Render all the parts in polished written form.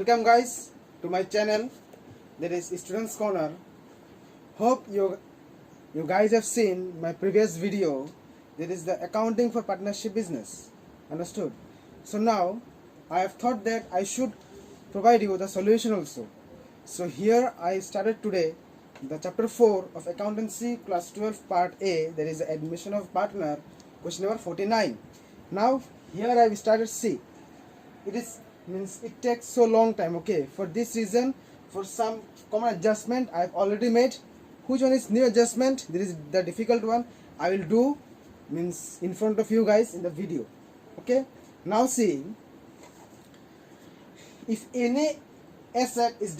welcome guys to my channel. That is Students Corner. Hope you guys have seen my previous video. That is the accounting for partnership business. Understood? So now I have thought that I should provide you the solution also. So here I started today the chapter 4 of accountancy class 12 part A, that is the admission of partner, question number 49. Now here I have started C. It takes so long time. Okay, for this reason, for some common adjustment I have already made. Which one is new adjustment? This is the difficult one. I will do in front of you guys in the video. Okay, now see, if any asset is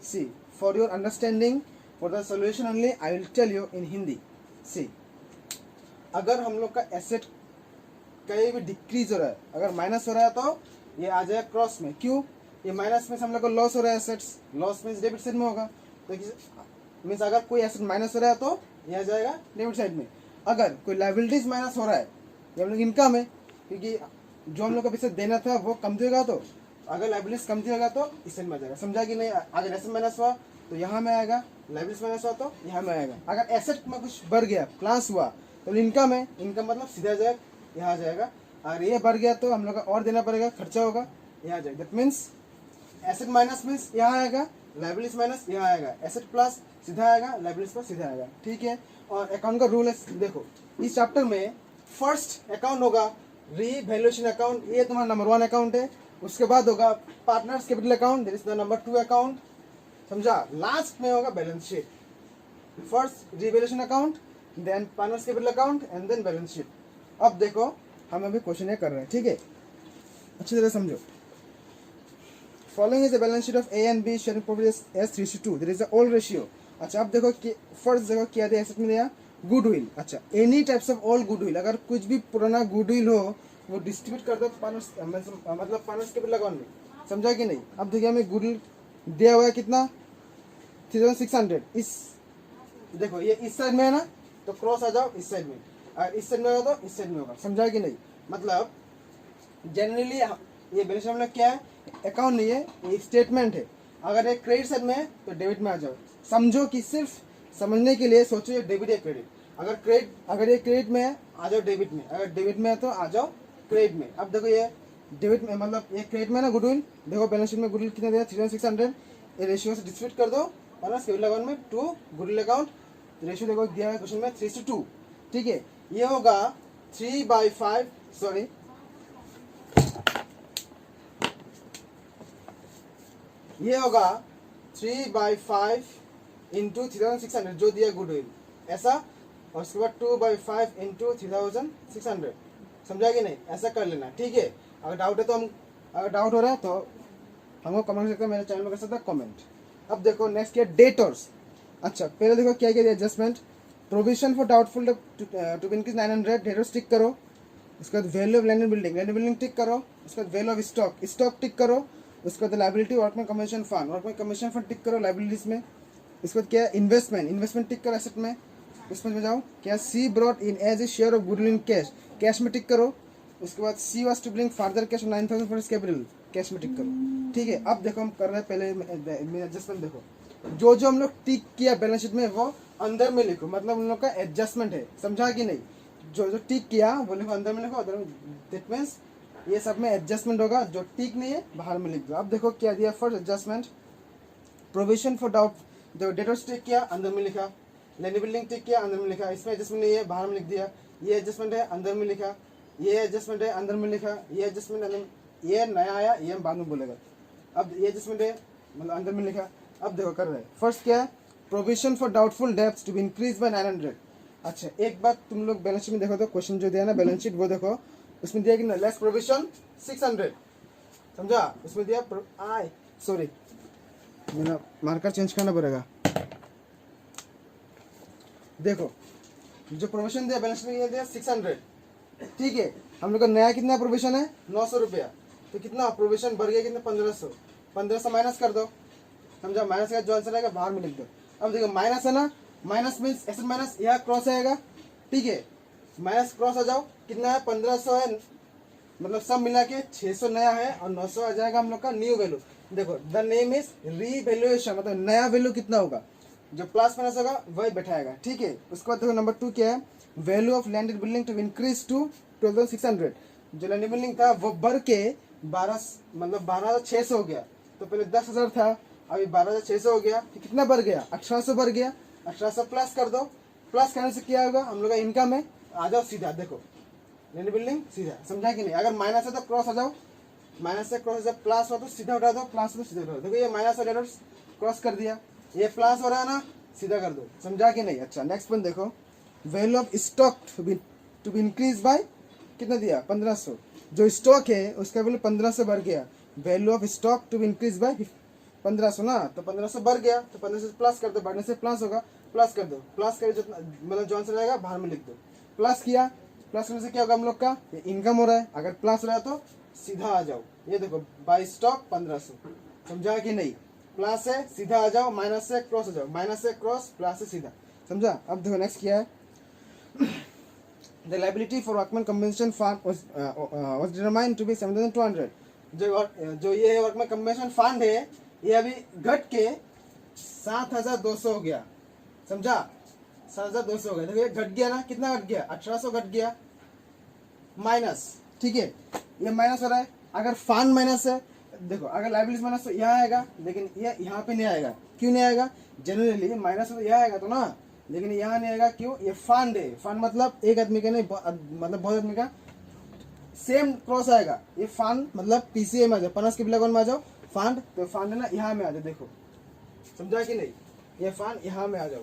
see, for your understanding, for the solution only I will tell you in Hindi. See, अगर हम लोग का asset कहीं भी decrease हो रहा है, अगर माइनस हो रहा है तो ये आ जाएगा क्रॉस में. क्यों? ये माइनस में से हम लोग को लॉस हो रहा है, assets loss means debit side में होगा. तो मीन्स अगर कोई एसेट माइनस हो रहा है तो ये आ जाएगा डेबिट साइड में. अगर कोई लायबिलिटीज माइनस हो रहा है, ये हम लोग इनकम है, क्योंकि जो हम लोग को पैसे देना था वो कमती होगा, तो अगर लायबिलिटीज कमती होगा तो इस साइड में आ जाएगा. समझा कि नहीं? अगर एसेट माइनस हुआ तो यहाँ में आएगा, लायबिलिटीज माइनस हुआ तो यहाँ में आएगा. अगर एसेट में कुछ बढ़ गया, प्लस हुआ, तो इनकम है, इनकम मतलब सीधा जाएगा यहाँ आ जाएगा. अगर ये बढ़ गया तो हम लोग का और देना पड़ेगा, खर्चा होगा, यहाँ आ जाएगा. That means asset minus means यहाँ आएगा, लायबिलिटीज माइनस यहाँ आएगा, एसेट प्लस सीधा आएगा, लायबिलिटीज प्लस सीधा आएगा. ठीक है. और अकाउंट का रूल है, देखो इस चैप्टर में फर्स्ट अकाउंट होगा रीवैल्यूएशन अकाउंट, ये तुम्हारा नंबर 1 अकाउंट है. उसके बाद होगा partners capital account, that is the number 2 account. समझा? लास्ट में होगा balance sheet. First revaluation account, then partners capital account and then balance sheet. अब देखो हम अभी क्वेश्चन ये कर रहे हैं. ठीक है, अच्छी तरह समझो. Following is the balance sheet of A and B sharing profit as 3:2. There is a old ratio. अच्छा, अब देखो कि फर्स्ट देखो क्या दिया एसेट में दिया गुडविल. अच्छा, any types of old goodwill, अगर कुछ भी पुराना गुडविल हो वो डिस्ट्रीब्यूट कर दो पार्टनर्स, मतलब पार्टनर्स कैपिटल अकाउंट में. समझा कि नहीं? अब देखिए हमें गुडविल दिया हुआ है कितना, 3600. इस देखो ये इस साइड में है ना, तो क्रॉस आ जाओ इस साइड में, और इस साइड में होगा तो इस साइड में होगा. समझा कि नहीं? मतलब जनरली ये बैलेंस शीट में क्या है, अकाउंट नहीं है, ये स्टेटमेंट है. अगर ये क्रेडिट साइड में है तो डेबिट में आ जाओ. समझो कि सिर्फ समझने के लिए सोचो ये डेबिट या क्रेडिट. अगर ये क्रेडिट में है आ जाओ डेबिट में, अगर डेबिट में है तो आ जाओ क्रेडिट में. अब देखो ये डेबिट में, मतलब ये क्रेडिट में ना गुडविल. देखो बैलेंस शीट में गुडविल कितना दिया, 3600. ये रेशियो से डिस्ट्रीब्यूट कर दो और कैपिटल अकाउंट में 2 गुडविल अकाउंट. रेशियो देखो दिया है क्वेश्चन में 3:2. ठीक है, ये होगा 3/5, सॉरी ये होगा 3/5 इंटू 3600 जो दिया गुडविल ऐसा, और उसके बाद 2/5 इंटू 3600. समझा कि नहीं? ऐसा कर लेना. ठीक है. अगर डाउट है तो अगर डाउट हो रहा है तो हमको कमेंट कर सकते हैं, मेरे चैनल में कर सकते हैं कमेंट. अब देखो नेक्स्ट क्या, डेटर्स. अच्छा, पहले देखो क्या क्या दिया adjustment. Provision for doubtful to be increase 900, debtors tick करो. उसके बाद value of land building tick करो. उसके बाद वैल्यू ऑफ स्टॉक टिक करो. उसके बाद लायबिलिटी वर्कमैन कमीशन फंड टिक करो लायबिलिटीज में. इसके बाद क्या है, इन्वेस्टमेंट टिक करो एसेट में. इसमें जाओ क्या, C brought in as a share of goodwill in cash में टिक करो. उसके बाद C was to bring further cash 9000 for capital, cash में टिक करो. ठीक है. अब देखो हम कर रहे हैं पहले एडजस्टमेंट. देखो जो हम लोग टिक किया बैलेंस शीट में वो अंदर में लिखो, मतलब उन लोग का एडजस्टमेंट है. समझा कि नहीं? जो टिक किया वो लिखो, अंदर में लिखो. दैट मीन्स ये सब में एडजस्टमेंट होगा, जो टिक नहीं है बाहर में लिख दो. अब देखो क्या दिया first adjustment, provision for doubt, देखो डेटर्स टिक किया अंदर में लिखा, लैंड बिल्डिंग टिक किया अंदर में लिखा. इसमें एडजस्टमेंट नहीं है, बाहर में लिख दिया. ये एडजस्टमेंट है अंदर में लिखा, ये एडजस्टमेंट है अंदर में लिखा, ये एडजस्टमेंट अंदर, ये नया आया ये हम बाद में बोलेगा. अब ये एडजस्टमेंट है मतलब अंदर में लिखा. अब देखो कर रहे हैं फर्स्ट क्या है, provision for doubtful debts to be increase by 900. अच्छा, एक बात तुम लोग बैलेंस शीट में देखो तो क्वेश्चन जो दिया ना बैलेंस शीट वो देखो, उसमें दिया कि ना लेस प्रोविजन 600. समझा? उसमें दिया सॉरी मेरा मार्कर चेंज करना पड़ेगा. देखो जो प्रोविजन दिया बैलेंस शीट में दिया 600. ठीक है. हम लोग का नया कितना प्रोविजन है, 900 रुपया. तो कितना प्रोविजन बढ़ गया, कितना 1500 माइनस कर दो. समझा? माइनस का जो आंसर आएगा बाहर में लिख दो. अब देखो माइनस है ना, माइनस मीन्स एसेट माइनस यहाँ क्रॉस आएगा. ठीक है, माइनस क्रॉस आ जाओ. कितना है, 1500 है, मतलब सब मिला के 600 नया है और 900 आ जाएगा हम लोग का न्यू वैल्यू. देखो द नेम इज रीवैल्यूएशन, मतलब नया वैल्यू कितना होगा, जो प्लस माइनस होगा वही बैठाएगा, ठीक है। उसके बाद देखो नंबर 2 क्या है, value of landed building to increase to 12,600, जो लैंडेड बिल्डिंग था वो बढ़ के 12,600 हो गया। तो पहले 10,000 था, अभी 12,600 हो गया, तो कितना बढ़ गया, 1,800 बढ़ गया। 1,800 प्लस कर दो, प्लस करने से क्या होगा, हम लोग का इनकम है। आ जाओ सीधा, देखो लैंडेड बिल्डिंग सीधा, समझा कि नहीं। अगर माइनस है तो क्रॉस आ जाओ, माइनस से क्रॉस, जब प्लस हो तो सीधा उठा दो, प्लस हो तो सीधा उठा दो। देखो ये माइनस और लेटर्स क्रॉस कर दिया, ये प्लस हो रहा है ना, सीधा कर दो, समझा कि नहीं। अच्छा नेक्स्ट वन देखो, value of stock to be increase by कितना दिया, 1500। जो स्टॉक है उसका वैल्यू 1500 बढ़ गया, value of stock to be increase by 1500 ना, तो 1500 बढ़ गया, तो 1500 से प्लस कर दो, बढ़ने से प्लस होगा, प्लस कर दो, प्लस कर जितना मतलब जो आंसर रहेगा बाहर में लिख दो। प्लस किया, प्लस करने से क्या होगा हम लोग का, ये इनकम हो रहा है। अगर प्लस रहा है तो सीधा आ जाओ, ये देखो बाय स्टॉक 1500, समझा कि नहीं। प्लस है सीधा आ जाओ, माइनस से क्रॉस आ जाओ, माइनस से क्रॉस, प्लस से सीधा, समझा। अब देखो नेक्स्ट क्या है, the liability for workman compensation fund was determined to be 7,200। जो ये वर्कमैन कंपनसेशन फंड है ये अभी घट के 7,200 हो गया, समझा, 7,200 हो गया। देखो ये घट गया ना, कितना घट गया, 1,800 घट गया, माइनस, ठीक है, ये माइनस हो रहा है। अगर फंड माइनस है, देखो अगर लायबिलिटीज माइनस तो यहाँ आएगा, लेकिन ये यहाँ पे नहीं आएगा, क्यों नहीं आएगा, जनरली माइनस तो यहाँ आएगा तो ना, लेकिन यहाँ नहीं आएगा, क्यों, ये फंड है। फंड मतलब एक आदमी का नहीं, मतलब बहुत आदमी का सेम क्रॉस आएगा। ये फंड मतलब पीसीए में आ जाओ, 50 के बिलागन में आ जाओ, फंड तो फंड है ना, यहाँ में आ जाओ, देखो समझा कि नहीं, ये फंड यहाँ में आ जाओ।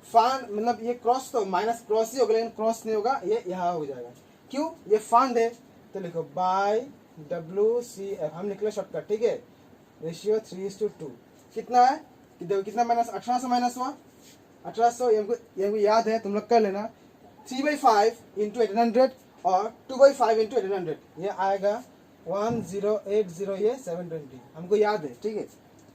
फंड मतलब ये क्रॉस तो माइनस क्रॉस ही होगा, लेकिन क्रॉस नहीं होगा, ये यहाँ हो जाएगा, क्यों, ये फंड है। तो लिखो बाय WCF, हम निकले शॉर्टकट, ठीक है, रेशियो 3:2। कितना है, देखो कितना माइनस, 1,800 माइनस हुआ, 1,800, ये याद है, तुम लोग कर लेना। 3/5 इंटू 800 और 2/5 इंटू 800, ये आएगा 1080, ये 720, हमको याद है, ठीक है।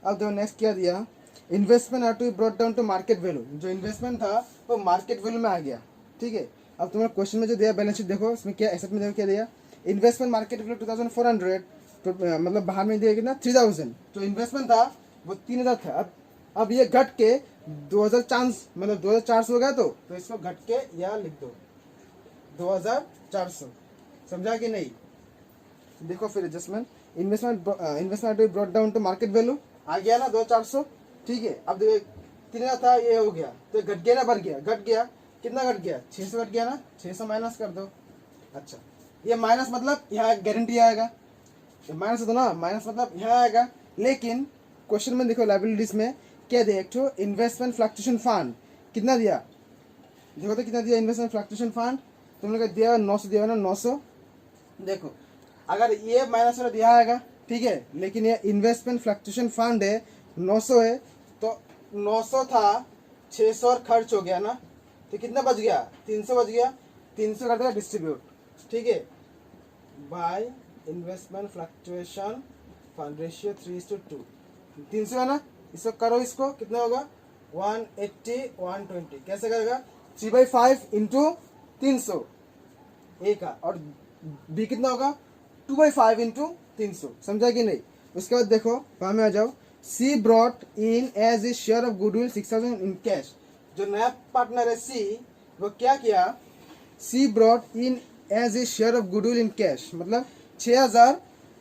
अब देखो नेक्स्ट क्या दिया, investment are to brought down to market value. जो इन्वेस्टमेंट था वो मार्केट वैल्यू में आ गया, ठीक है। अब तुम्हारा क्वेश्चन में जो दिया बैलेंस शीट देखो, इसमें क्या एसेट में देखो क्या दिया, इन्वेस्टमेंट मार्केट वैल्यू 2,400, तो मतलब बाहर में दिया कितना 3,000। तो इन्वेस्टमेंट था वो 3,000 था, अब ये घट के 2,000 मतलब 2,400 हो गया, तो इसको घट के यहाँ लिख दो 2,400, समझा कि नहीं। देखो फिर adjustment, investment brought down to market value आ गया ना 2,400, ठीक है। अब देखो 3,000 था, ये हो गया, तो घट गया ना, बढ़ गया, घट गया, कितना घट गया, 600 घट गया ना, 600 माइनस कर दो। अच्छा ये माइनस मतलब यहाँ गारंटी आएगा, माइनस तो ना, माइनस मतलब यहाँ आएगा, लेकिन क्वेश्चन में देखो लायबिलिटीज में क्या दिया, एक तो इन्वेस्टमेंट फ्लक्चुएशन फंड कितना दिया, देखो तो कितना दिया इन्वेस्टमेंट फ्लक्चुएशन फंड, तुम लोग दिया 900 दिया ना, 900। देखो अगर ये माइनस वाला दिया आएगा, ठीक है, लेकिन ये इन्वेस्टमेंट फ्लक्चुएशन फंड है, 900 है, तो 900 था, 600 और खर्च हो गया ना, तो कितना बच गया, 300 बच गया, 300 कर देगा डिस्ट्रीब्यूट, ठीक है, by investment fluctuation fund, ratio 3:2, 300 है ना, इसको करो, इसको कितना होगा 180, 120, कैसे करेगा, 3/5 इंटू 300 ए का, और बी कितना होगा 2/5 इंटू 300, समझा कि नहीं। उसके बाद देखो वहां में आ जाओ, C brought in as a share of goodwill 6,000 in cash. जो नया पार्टनर है सी, वो क्या किया, C brought in as a share of goodwill in cash, मतलब 6,000,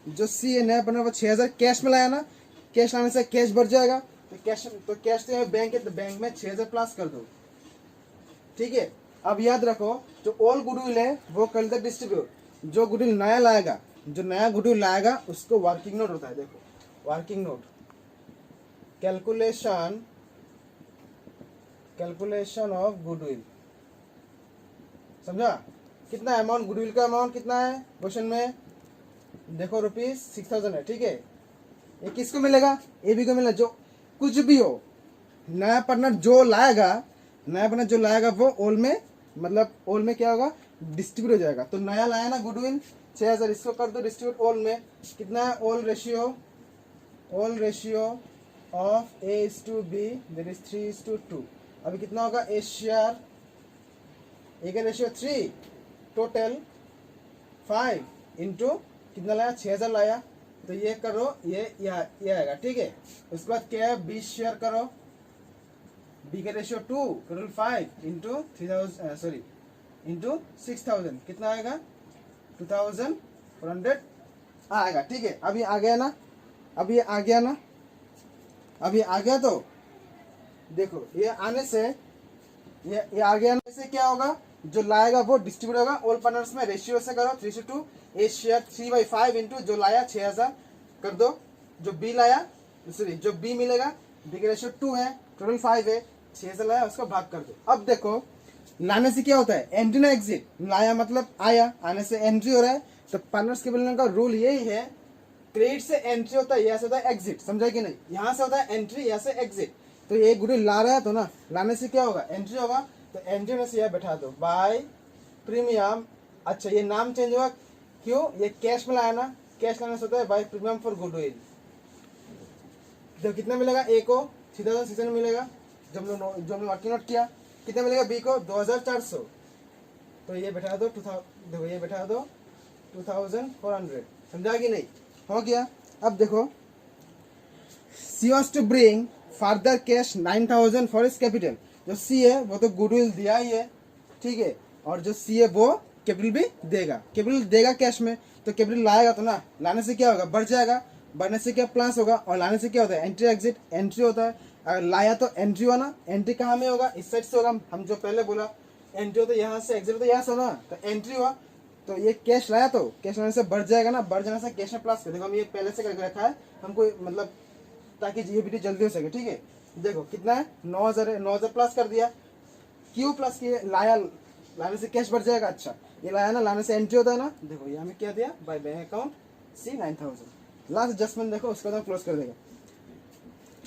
जो सी है नया पार्टनर वो 6,000 कैश में लाया ना, कैश लाने से कैश बढ़ जाएगा, तो कैश तो बैंक है, तो बैंक में 6,000 प्लस कर दो, ठीक है। अब याद रखो जो ओल्ड गुडविल है वो कर लेते डिस्ट्रीब्यूट, जो गुडविल नया लाएगा, जो नया गुडविल लाएगा उसको वर्किंग नोट होता है, देखो working note, calculation of goodwill, समझा। कितना अमाउंट गुडविल का अमाउंट कितना है क्वेश्चन में, देखो ₹6,000 है, ठीक है। ये किसको मिलेगा, ए बी को मिलेगा, जो कुछ भी हो, नया पार्टनर जो लाएगा वो ओल में, मतलब ओल में क्या होगा, डिस्ट्रीब्यूट हो जाएगा। तो नया लाया ना गुडविल 6,000, इसको कर दो डिस्ट्रीब्यूट ओल में, कितना है, ओल ratio of A:B, that is 3:2। अभी कितना होगा, ए शेयर, ए का रेशियो 3, टोटल 5 इंटू कितना लाया, 6,000 लाया, तो ये करो, ये आएगा, ठीक है। उसके बाद क्या है, बी शेयर करो, बी का ratio 2 total 5 into 3000 sorry into 6000 कितना आएगा 2400 आएगा, ठीक है। अभी आ गया ना, अभी आ गया ना, अभी आ गया। तो देखो ये आने से ये आ गया ना, से क्या होगा, जो लाएगा वो डिस्ट्रीब्यूट होगा ऑल पार्टनर्स में, रेशियो से करो 3:2, ए शेयर 3/5 इंटू जो लाया 6000 कर दो, जो बी लाया सॉरी जो बी मिलेगा, बी का रेशियो 2 है, टोटल 5 है, 6000 लाया उसको भाग कर दो। अब देखो लाने से क्या होता है, एंट्री ना एग्जिट, लाया मतलब आया, आने से एंट्री हो रहा है। तो पार्टनर्स के बिलियन का रूल यही है, क्रेडिट से एंट्री होता है, यहाँ से होता है एग्जिट, समझा कि नहीं, यहाँ से होता है एंट्री, यहाँ से एग्जिट। तो ये गुडविल ला रहा है तो ना, लाने से क्या होगा, एंट्री होगा, तो एंट्री में से यह बैठा दो बाय प्रीमियम। अच्छा ये नाम चेंज होगा, क्यों, ये कैश में लाया ना, कैश लाने से होता है बाय प्रीमियम फॉर गुडविल। तो कितना मिलेगा, ए को 3600 मिलेगा, जब हमने वर्किंग नोट किया, कितना मिलेगा, बी को 2400, तो ये बैठा दो 2000, देखो ये बैठा दो 2400, समझा कि नहीं, हो गया। अब देखो C was to bring further cash 9000 for his capital, जो सी है वो तो गुडविल दिया ही है, ठीक है, और जो सी है वो कैपिटल भी देगा, कैपिटल देगा कैश में, तो कैपिटल लाएगा तो ना, लाने से क्या होगा, बढ़ जाएगा, बढ़ने से क्या प्लस होगा, और लाने से क्या होता है, एंट्री एग्जिट, एंट्री होता है। अगर लाया तो एंट्री हुआ ना, एंट्री कहाँ में होगा, इस साइड से होगा, हम जो पहले बोला एंट्री होता है यहाँ से, एग्जिट होता है यहाँ से ना, तो एंट्री हुआ, तो ये कैश लाया तो कैश लाने से बढ़ जाएगा ना, बढ़ जाने से कैश में प्लस कर, देखो हम ये पहले से करके रखा है हमको, मतलब ताकि ये वीडियो जल्दी हो सके, ठीक है। देखो कितना है, 9000 है, 9000 प्लस कर दिया, क्यों प्लस किए, लाया, लाने से कैश बढ़ जाएगा। अच्छा ये लाया ना, लाने से एंट्री होता है ना, देखो ये हमें क्या दिया, by bank account C 9000, last adjustment देखो उसका तो क्लोज कर देगा।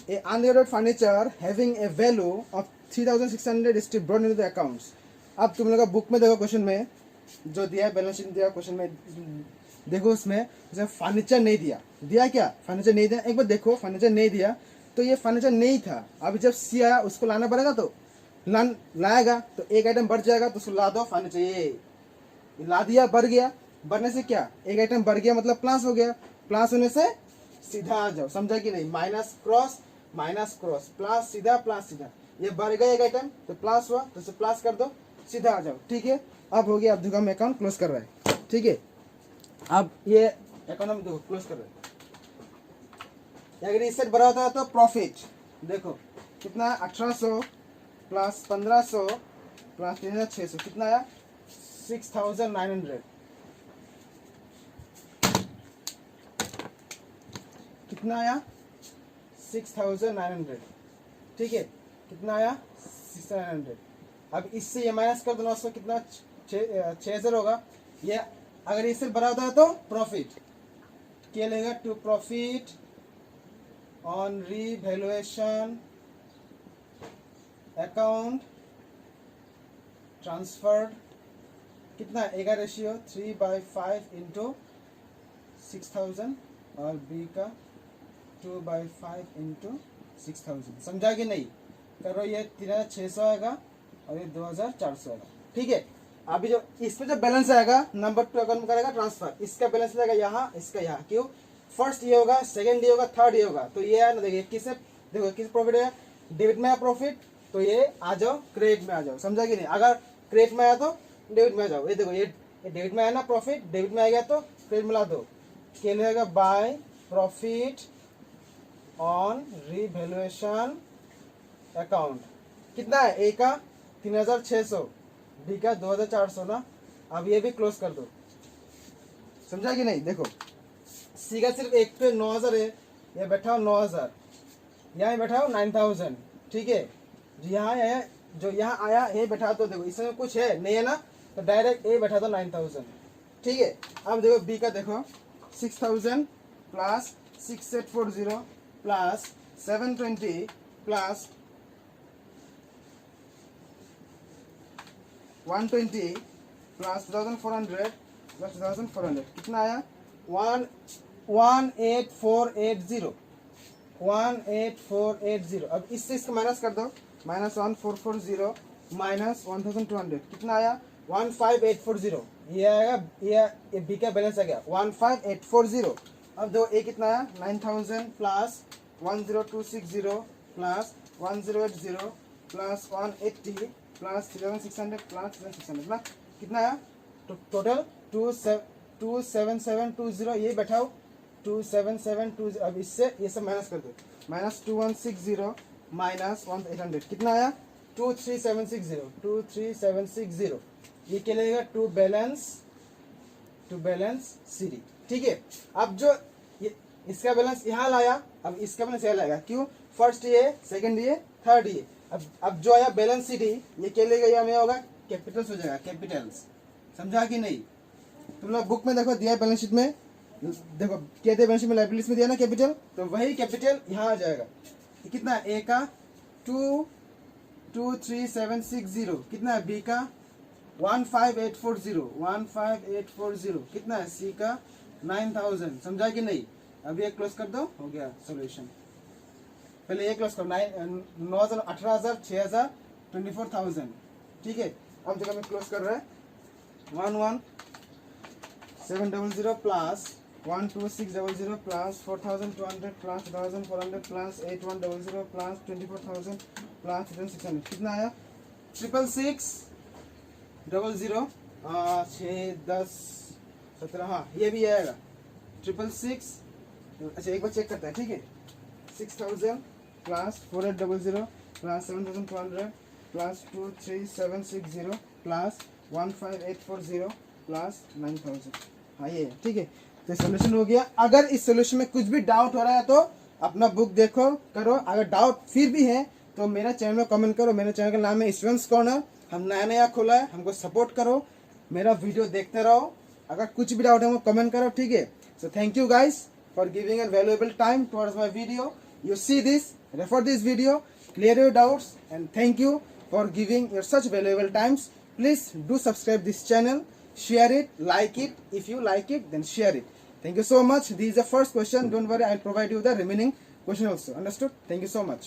A undivided furniture having a value of 3600 is brought into the accounts. अब तुम लोग बुक में देखो, क्वेश्चन में जो दिया है, बैलेंस शीट दिया क्वेश्चन में, देखो उसमें फर्नीचर नहीं दिया, दिया क्या, फर्नीचर नहीं दिया, एक बार देखो फर्नीचर नहीं दिया, तो ये फर्नीचर नहीं था। अभी जब सी आया उसको लाना पड़ेगा, तो लाएगा तो एक आइटम बढ़ जाएगा, तो उसको ला दो फर्नीचर, ये ला दिया, बढ़ गया, बढ़ने से क्या, एक आइटम बढ़ गया मतलब प्लस हो गया, प्लस होने से सीधा आ जाओ, समझा कि नहीं, माइनस क्रॉस प्लस सीधा, प्लस सीधा, ये बढ़ गया एक आइटम तो प्लस हुआ, तो उसे प्लस कर दो, सीधा आ जाओ, ठीक है। अब हो गया, अब देखो हम अकाउंट क्लोज कर रहे हैं, ठीक है। अब ये अकाउंट हम देखो क्लोज कर रहे हैं, अगर इससे बड़ा होता है तो प्रॉफिट देखो कितना है, 1800 प्लस 1500 प्लस 3600 कितना आया, 6900, कितना आया 6900, ठीक है, कितना आया 6900। अब इससे ये माइनस कर दो 900, कितना 6000 होगा। ये अगर इससे बड़ा होता है तो प्रॉफिट क्या लेगा, to profit on revaluation account transferred, कितना ए का रेशियो 3/5 इंटू 6000 और बी का 2/5 इंटू 6000, समझा कि नहीं, करो ये 3600 आएगा और ये 2400 आएगा, ठीक है। अभी जो इसमें जो बैलेंस आएगा नंबर 2 अकाउंट में करेगा ट्रांसफर, इसका बैलेंस जाएगा यहाँ, इसका यहाँ, क्यों, फर्स्ट ये होगा, सेकंड ये होगा, थर्ड ये होगा, तो ये है ना, देखिए किससे, देखो किस प्रॉफिट है, डेबिट में है प्रॉफिट, तो ये आ जाओ क्रेडिट में आ जाओ, समझा कि नहीं, अगर क्रेडिट में आया तो डेबिट में आ जाओ, ये देखो ये डेबिट में आया ना प्रॉफिट, डेबिट में आ गया तो क्रेडिट में ला दो, क्या लेगा, by profit on revaluation account, कितना है, ए का 3600, बी का 2400 ना। अब ये भी क्लोज कर दो, समझा कि नहीं, देखो सी का सिर्फ एक पे 9000 है, ये बैठा हो 9000, यहाँ बैठा हो 9000, ठीक है, जो यहाँ आया ये बैठा दो, देखो इसमें कुछ है नहीं है ना, तो डायरेक्ट ए बैठा दो 9000, ठीक है। अब देखो बी का देखो 6000 plus 6840 plus 720 plus 120 plus 2400 plus 2400, कितना आया 18480। अब इससे इसको माइनस कर दो, माइनस 1440 माइनस 1200, कितना आया 15840, ये आएगा, ये बी का बैलेंस आ गया 15840 अब दो ए कितना है 9000 plus 10260 plus 1080 plus 180 plus 3600 plus 3600 ना कितना है टोटल 27720 ये बैठाओ 27720 अब इससे ये सब माइनस कर दो माइनस 2160 माइनस 1800 कितना आया 23760 ये क्या लगेगा टू बैलेंस सीडी ठीक है। अब जो इसका बैलेंस यहाँ लाया अब इसका बैलेंस यहाँ लाएगा क्यों फर्स्ट ये सेकंड ये थर्ड ये अब जो आया बैलेंस सीडी ये क्या लेगा ये हमें होगा कैपिटल्स हो जाएगा कैपिटल्स समझा कि नहीं। तुम लोग बुक में देखो दिया बैलेंस शीट में देखो क्या दिया बैलेंस शीट में लाइबिलिटीज में दिया ना कैपिटल तो वही कैपिटल यहाँ आ जाएगा कितना ए का 23760 कितना है बी का 15840 कितना है सी का 9000 समझा कि नहीं। अभी एक क्लोज कर दो हो गया सॉल्यूशन। पहले एक क्लोज करो 9000 18000 6000 24000 ठीक है। अब जगह में क्लोज कर रहे हैं 11700 plus 12600 plus 4200 plus 2400 plus 8100 plus 24000 plus 600 कितना आया 66600 6 10 17 हाँ ये भी आएगा 666 अच्छा एक बार चेक करते हैं ठीक है 6000 plus 4800 plus 7200 plus 23760 plus 15840 plus 9000 हाँ ये ठीक है। तो सॉल्यूशन हो गया। अगर इस सॉल्यूशन में कुछ भी डाउट हो रहा है तो अपना बुक देखो करो अगर डाउट फिर भी है तो मेरा चैनल में कमेंट करो। मेरे चैनल का नाम है स्टूडेंट्स कॉर्नर हम नया खोला है हमको सपोर्ट करो मेरा वीडियो देखते रहो। अगर कुछ भी डाउट है वो कमेंट करो ठीक है। So thank you guys for giving an valuable time towards my video. You see this refer this video clear your doubts and thank you for giving your such valuable times. Please do subscribe this channel, share it, like it. If you like it, then share it. Thank you so much. This is the first question. Don't worry, I'll provide you the remaining question also. Understood? Thank you so much.